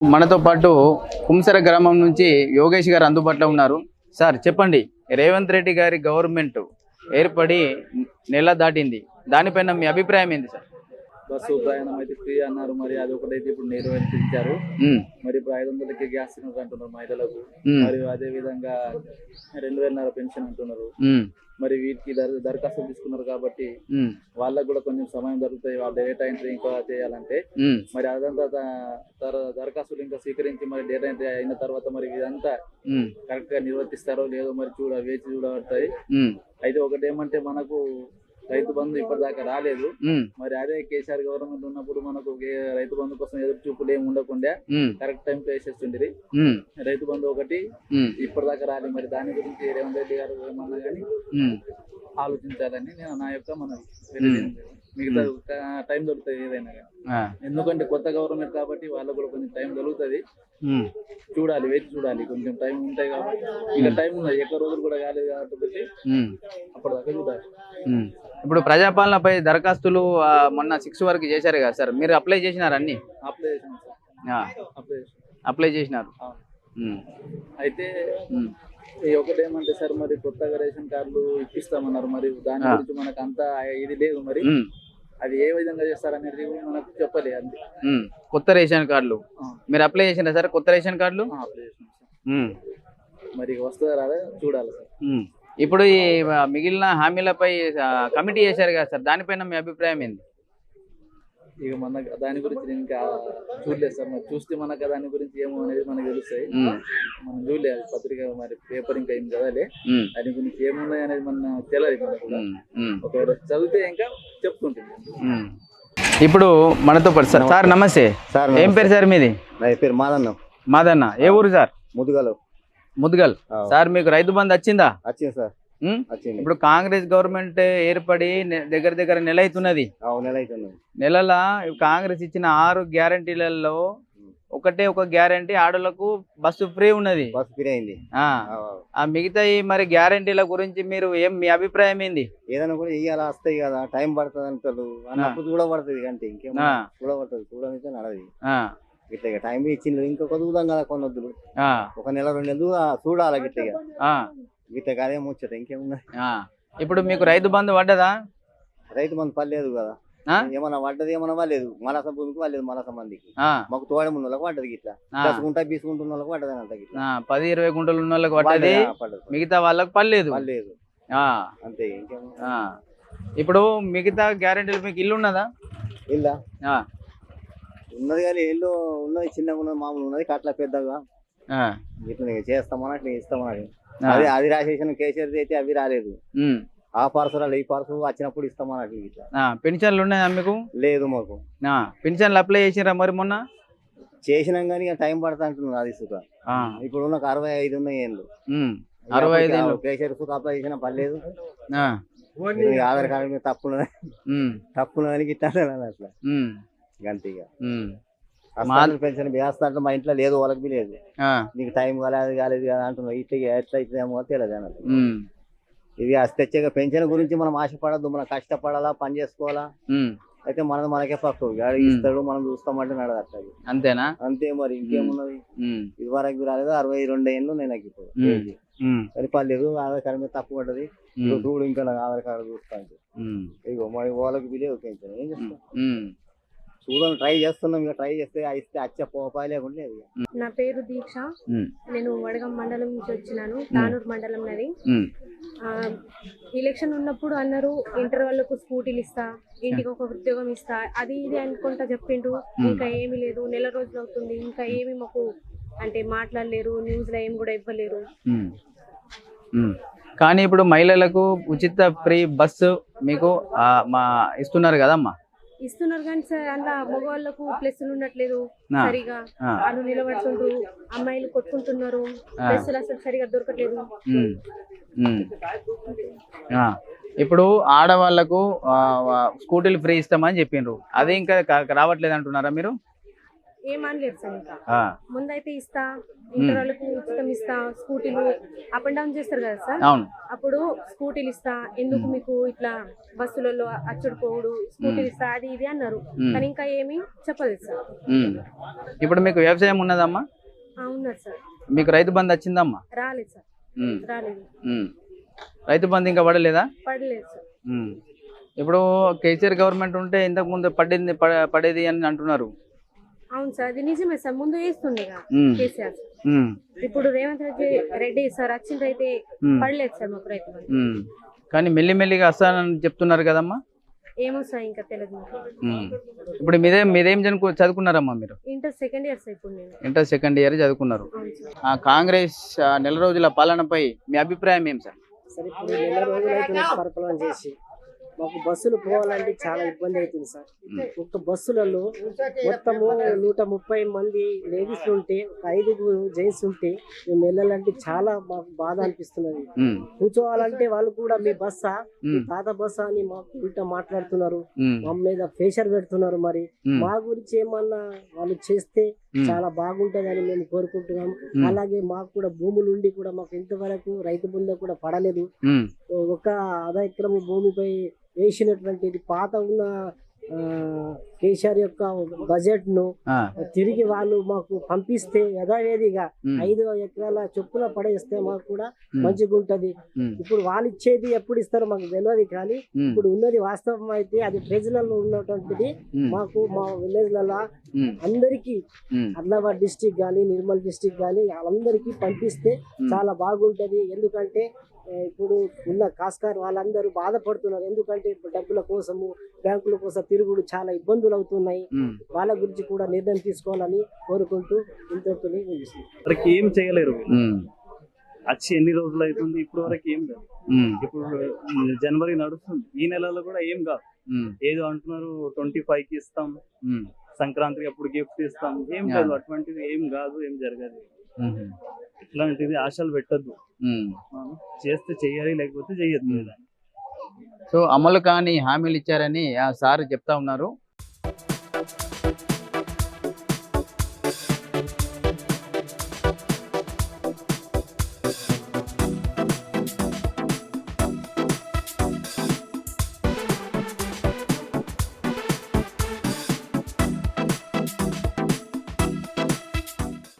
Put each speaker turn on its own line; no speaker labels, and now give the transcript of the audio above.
మనతో పాటు కుంసర గ్రామం నుంచి యోగేష్ గారు అందుబాటులో ఉన్నారు. సార్ చెప్పండి, రేవంత్ రెడ్డి గారి గవర్నమెంట్ ఏర్పడి నెల దాటింది, దానిపైన మీ అభిప్రాయం ఏంది సార్?
బస్సు ప్రయాణం అయితే ఫ్రీ అన్నారు, మరి అది ఒకటైతే ఇప్పుడు నిర్వహించారు. మరి ఇప్పుడు 500కి గ్యాస్ సిలిండర్ అంటున్నారు మహిళలకు, మరియు అదే విధంగా 2000 పెన్షన్ అంటున్నారు. మరి వీటికి దరఖాస్తు తీసుకున్నారు కాబట్టి వాళ్ళకు కూడా కొంచెం సమయం దొరుకుతాయి, వాళ్ళ డేటా ఎంట్రీ ఇంకా చేయాలంటే. మరి అదంతా దరఖాస్తులు ఇంకా స్వీకరించి మరి డేటా ఎంట్రీ అయిన తర్వాత మరి ఇదంతా కరెక్ట్ గా నిర్వర్తిస్తారో లేదో మరి వేచి చూడబడతాయి. అయితే ఒకటేమంటే మనకు రైతు బంధు ఇప్పటిదాకా రాలేదు. మరి అదే కేసీఆర్ గవర్నమెంట్ ఉన్నప్పుడు మనకు రైతు బంధు కోసం ఎదురు చూపులు ఏమి ఉండకుండా కరెక్ట్ టైం తో వేసేస్తుండేది. రైతు బంధు ఒకటి ఇప్పటిదాకా రాలేదు. మరి దాని గురించి రేవంత్ రెడ్డి గారు ఏమన్నా కానీ ఆలోచించాలని నేను నా యొక్క మిగతా టైం దొరుకుతుంది ఏదైనా కానీ. ఎందుకంటే కొత్త గవర్నమెంట్ కాబట్టి వాళ్ళకు కూడా కొంచెం టైం దొరుకుతుంది, చూడాలి, వేచి చూడాలి, కొంచెం టైం ఉంటాయి కాబట్టి. ఇంకా టైం ఉన్నది, ఎక్కువ రోజులు కూడా కాలేదు కాబట్టి అప్పటిదాకా చూడాలి.
ఇప్పుడు ప్రజాపాలనపై దరఖాస్తులు మొన్న 6 వరకు చేశారు కదా సార్, మీరు అప్లై చేసినారు? అన్ని
అప్లై చేసినాం సార్,
అప్లై చేసినారు.
అయితే ఒకటేమంటే సార్, మరి కొత్తగా రేషన్ కార్డులు ఇప్పిస్తామన్నారు. మరి దాని గురించి మనకు అంతా ఇది లేదు. మరి అది ఏ విధంగా చేస్తారనేది మనకు చెప్పలేదు. అంతే.
కొత్త రేషన్ కార్డులు మీరు అప్లై చేసినా సార్? కొత్త రేషన్ కార్డులు
అప్లై చేసినాం సార్. మరి వస్తుందా రాదా చూడాలి సార్.
ఇప్పుడు ఈ మిగిలిన హామీలపై కమిటీ చేశారు కదా సార్, దానిపైన మీ అభిప్రాయం ఏంది?
ఇక మన దాని గురించి నేను ఇంకా చూడలేదు సార్. మరి చూస్తే మనకు దాని గురించి ఏమో అనేది మనకు తెలుస్తాయి. మనం చూడలేదు పత్రిక, మరి పేపర్ ఇంకా ఏం చదవలే. దాని గురించి ఏమున్నాయి అనేది మన తెలియదు మనకు. ఒకవేళ చదివితే ఇంకా చెప్తుంటుంది.
ఇప్పుడు మనతో పాటు సార్ నమస్తే సార్, ఏం పేరు సార్ మీది?
నా పేరు మాదన్న.
మాదన్న, ఏ ఊరు సార్?
ముద్గల్
సార్. మీకు రైతు బంధు వచ్చిందా?
వచ్చింది సార్.
ఇప్పుడు కాంగ్రెస్ గవర్నమెంట్ ఏర్పడి దగ్గర నెల అవుతున్నది. నెలల కాంగ్రెస్ ఇచ్చిన 6 గ్యారంటీలలో ఒకటే ఒక గ్యారంటీ ఆడోళ్లకు బస్సు ఫ్రీ ఉన్నది. ఆ మిగతా మరి గ్యారంటీల గురించి మీరు మీ అభిప్రాయం ఏంది?
ఏదైనా కూడా ఇయ్యాల వస్తాయి కదా, టైం పడుతుంది అంటారు అన్నప్పుడు చూడబడుతుంది అంటే ఇంకేం చూడబడుతుంది, చూడమైతే నడది. ఇట్లా టైం ఇచ్చింది ఇంకా కొద్దుదాం కదా కొనొద్దులు, ఒక నెల 2 నెలలు చూడాలి గిట్లా. గిట్ల కాదే ముచ్చట ఇంకేమున్నాయి.
ఇప్పుడు మీకు రైతు బంధు పడ్డదా?
రైతు బంధు పర్లేదు కదా, ఏమన్నా పడ్డది ఏమన్నా వాళ్ళలేదు. మలస భూమికి వాళ్ళలేదు, మలస మందికి. మాకు తోడమున్న వాళ్ళకి పడ్డది గిట్లా, 10 గుంట 20 గుంటున్న వాళ్ళకి పడ్డది అంట.
10-20 గుంటలు ఉన్న వాళ్ళకి పడ్డది, మిగతా వాళ్ళకి పర్లేదు.
అంతే ఇంకేమో.
ఇప్పుడు మిగతా గ్యారెంటీలు మీకు ఇల్లు ఉన్నదా?
ఇల్లా ఉన్నది కానీ ఇల్లు ఉన్నది, చిన్నగా ఉన్నది, మామూలు ఉన్నది, కట్ల పెద్దగా ఇట్లా చేస్తామని అట్లా ఇస్తామని. అది రాసేసిన కేసీఆర్ అయితే అవి రాలేదు. ఆ పార్సల్ ఈ పార్సల్ వచ్చినప్పుడు ఇస్తామని ఇట్లా.
పెన్షన్లు ఉన్నాయా మీకు?
లేదు మాకు.
పెన్షన్లు అప్లై చేసిరా మరి? మొన్న
చేసినాం కానీ టైం పడతా అంటున్నారు. అది సుఖ ఇప్పుడు నాకు 65 ఉన్నాయి ఏళ్ళు.
65
కేసీఆర్ సుఖ అప్లై చేసినా పర్లేదు. ఆధార్ కార్డు మీద తప్పున్నదని ఇట్లా అట్లా గంతగా. పెన్షన్ వేస్తా అంటే మా ఇంట్లో లేదు, వాళ్ళకి లేదు. నీకు టైం కాలేదు కదా అంటున్నావు. ఇట్లా ఎట్లా అవుతుందేమో తెలియదు అన్నట్టు. ఇది తెచ్చే పెన్షన్ గురించి మనం ఆశపడద్దు, మనం కష్టపడాలా, పని చేసుకోవాలా. అయితే మనకే పక్కు ఇస్తాడు, మనం చూస్తామంటే నడదు అట్లా.
అంతేనా?
అంతే మరి ఇంకేమున్నది. ఇది వరకు రాలేదు, 62 ఏళ్ళు నేను నాకు ఇప్పుడు సరిపడలేదు. ఆధార్ కార్డు మీద తప్పు పడ్డది. చూడు ఇంకా నాకు ఆధార్ కార్డు చూస్తాను. ఇగో మరి వాళ్ళకి లేవు పెన్షన్, ఏం చేస్తాం చూడండి. ట్రై చేస్తున్నాం, ఇక ట్రై చేస్తే ఇస్తే అచ్చ పోపాయి లేకుండా.
నా పేరు దీక్ష, నేను వడగం మండలం నుంచి వచ్చినాను, తానూరు మండలం నది. ఎలక్షన్ ఉన్నప్పుడు అన్నారు ఇంటర్ వాళ్ళకు స్కూటీలు ఇస్తా, ఇంటికి ఒక ఉద్యోగం ఇస్తా, అది ఇది అనుకుంటా చెప్పిండ్రు. ఇంకా ఏమీ లేదు, నెల రోజులు అవుతుంది, ఇంకా ఏమి మాకు అంటే మాట్లాడలేరు, న్యూస్ లో ఏమి కూడా ఇవ్వలేరు.
కానీ ఇప్పుడు మహిళలకు ఉచిత ఫ్రీ బస్సు మీకు ఇస్తున్నారు కదమ్మా?
ఇస్తున్నారు కానీ సార్ అందులో మగవాళ్ళకు ప్లస్లు ఉండట్లేదు సరిగా. వాళ్ళు నిలబడుతుండ్రు, అమ్మాయిలు కొట్టుకుంటున్నారు, ప్లస్లు అసలు సరిగా దొరకట్లేదు.
ఇప్పుడు ఆడవాళ్లకు స్కూటీలు ఫ్రీ ఇస్తామని చెప్పిండ్రు, అదే ఇంకా రావట్లేదు అంటున్నారా మీరు?
ఏమనలేదు సార్. ఇంకా
ఆ,
ముందైతే ఇస్తా, ఇంటర్ వాళ్ళకు ఉచితం ఇస్తా, స్కూటీలు అప్ అండ్ డౌన్ చేస్తారు కదా సార్,
అవును.
అప్పుడు స్కూటీలు ఇస్తా, ఎందుకు మీకు ఇట్లా బస్సులలో అచ్చుడుకోవుడు, స్కూటీలు ఇస్తా అది ఇది అన్నారు. కానీ ఇంకా ఏమీ చెప్పలేదు సార్.
ఇప్పుడు మీకు వ్యవసాయం ఉన్నదమ్మా?
ఉన్నది సార్.
మీకు రైతు బంధు వచ్చిందమ్మా?
రాలేదు సార్, రాలేదు.
రైతు బంధు ఇంకా పడలేదా?
పడలేదు సార్.
ఇప్పుడు కేసీఆర్ గవర్నమెంట్ ఉంటే ఇంతకు ముందు పడేది అని అంటున్నారు.
అవును సార్, అది నిజమే సార్. ముందు వేస్తుండేగా కేసీఆర్. ఇప్పుడు రేవంత్ రెడ్డి సార్ వచ్చిందైతే పడలేదు సార్ మాకు రైతు బంధు.
కానీ మెల్లిమెల్లిగా వస్తానని చెప్తున్నారు కదమ్మా?
ఏమో సార్, ఇంకా తెలియదు మాకు.
ఇప్పుడు మీరేం చదువుకున్నారమ్మా మీరు?
ఇంటర్ సెకండ్ ఇయర్ సార్ ఇప్పుడు నేను.
ఇంటర్ సెకండ్ ఇయర్ చదువుకున్నారు. కాంగ్రెస్ నెల రోజుల పాలనపై మీ అభిప్రాయం ఏం సార్?
సరే, ఇప్పుడు నెల రోజులు అవుతుంది పరిపాలన చేసి, మాకు బస్సులు పోవాలంటే చాలా ఇబ్బంది అవుతుంది సార్. ఒక్క బస్సులలో మొత్తము 130 మంది లేడీస్ ఉంటే, 5 జెంట్స్ ఉంటే మేము వెళ్ళాలంటే చాలా మాకు బాధ అనిపిస్తున్నది. కూర్చోవాలంటే వాళ్ళు కూడా మీ బస్సా, మీ తాత బస్సా అని మాకు ఉల్టా మాట్లాడుతున్నారు, మా మీద ప్రెషర్ పెడుతున్నారు. మరి మా గురించి ఏమన్నా వాళ్ళు చేస్తే చాలా బాగుంటదని మేము కోరుకుంటున్నాం. అలాగే మాకు కూడా భూములు ఉండి కూడా మాకు ఇంతవరకు రైతు బంధు కూడా పడలేదు. ఒక ఆదా ఎకరం భూమిపై వేసినటువంటిది పాత ఉన్న కేసీఆర్ యొక్క బడ్జెట్ ను తిరిగి వాళ్ళు మాకు పంపిస్తే యథావేదిగా 5 ఎకరాల చొప్పున పడేస్తే మాకు కూడా మంచిగా ఉంటది. ఇప్పుడు వాళ్ళు ఇచ్చేది ఎప్పుడు ఇస్తారో మాకు తెలియదు, కానీ ఇప్పుడు ఉన్నది వాస్తవం అయితే అది ప్రజలలో ఉన్నటువంటిది మాకు మా విలేజ్లలో అందరికి ఆదిలాబాద్ డిస్టిక్ గానీ, నిర్మల్ డిస్టిక్ గానీ అందరికి పంపిస్తే చాలా బాగుంటది. ఎందుకంటే ఇప్పుడు ఉన్న కాస్కార్ వాళ్ళందరూ బాధపడుతున్నారు. ఎందుకంటే ఇప్పుడు డబ్బుల కోసము, బ్యాంకుల కోసం తిరుగుడు చాలా ఇబ్బందులు అవుతున్నాయి. వాళ్ళ గురించి కూడా నిర్ణయం తీసుకోవాలని కోరుకుంటూ ఇంతటితో
వరకు ఏం చేయలేరు. వచ్చి ఎన్ని రోజులు అవుతుంది, ఇప్పుడు వరకు ఏం కాదు. ఇప్పుడు జనవరి నడుస్తుంది, ఈ నెలలో కూడా ఏం కాదు. ఏదో అంటున్నారు 25కి ఇస్తాం, సంక్రాంతికి అప్పుడు గిఫ్ట్ ఇస్తాం, ఏం కాదు. అటువంటిది ఏం కాదు, ఏం జరగదు. ఇట్లాంటిది ఆశలు పెట్టద్దు. చేస్తే చెయ్యాలి, లేకపోతే చెయ్యొద్దు.
సో అమలు కాని హామీలు ఇచ్చారని ఆ సార్ చెప్తా ఉన్నారు.